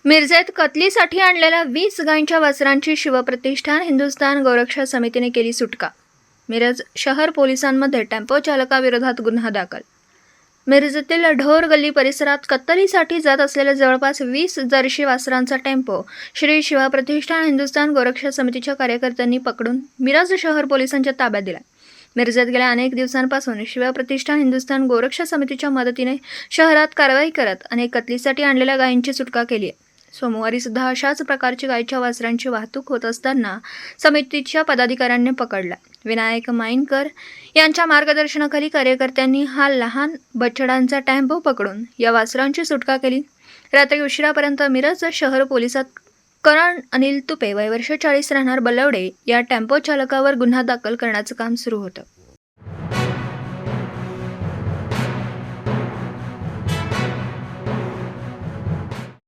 मिरजेत कत्लीसाठी आणलेल्या 20 गायींच्या वासरांची शिवप्रतिष्ठान हिंदुस्थान गौरक्षा समितीने केली सुटका। मिरज शहर पोलिसांमध्ये टेम्पो चालकाविरोधात गुन्हा दाखल। मिरजेतील ढोर गल्ली परिसरात कत्तलीसाठी जात असलेल्या जवळपास 20 जर्सी वासरांचा टेम्पो श्री शिवप्रतिष्ठान हिंदुस्थान गौरक्षा समितीच्या कार्यकर्त्यांनी पकडून मिरज शहर पोलिसांच्या ताब्यात दिला। मिरजेत गेल्या अनेक दिवसांपासून शिवप्रतिष्ठान हिंदुस्थान गौरक्षा समितीच्या मदतीने शहरात कारवाई करत अनेक कत्लीसाठी आणलेल्या गायींची सुटका केली आहे। सोमवारी सुद्धा अशाच प्रकारची गायीच्या वासरांची वाहतूक होत असताना समितीच्या पदाधिकाऱ्यांनी पकडला। विनायक माईनकर यांच्या मार्गदर्शनाखाली कार्यकर्त्यांनी हा लहान बछडांचा टेम्पो पकडून या वासरांची सुटका केली। रात्री उशिरापर्यंत मिरज शहर पोलिसात करण अनिल तुपे वय वर्ष 40 राहणार बलवडे या टेम्पो चालकावर गुन्हा दाखल करण्याचं काम सुरू होतं।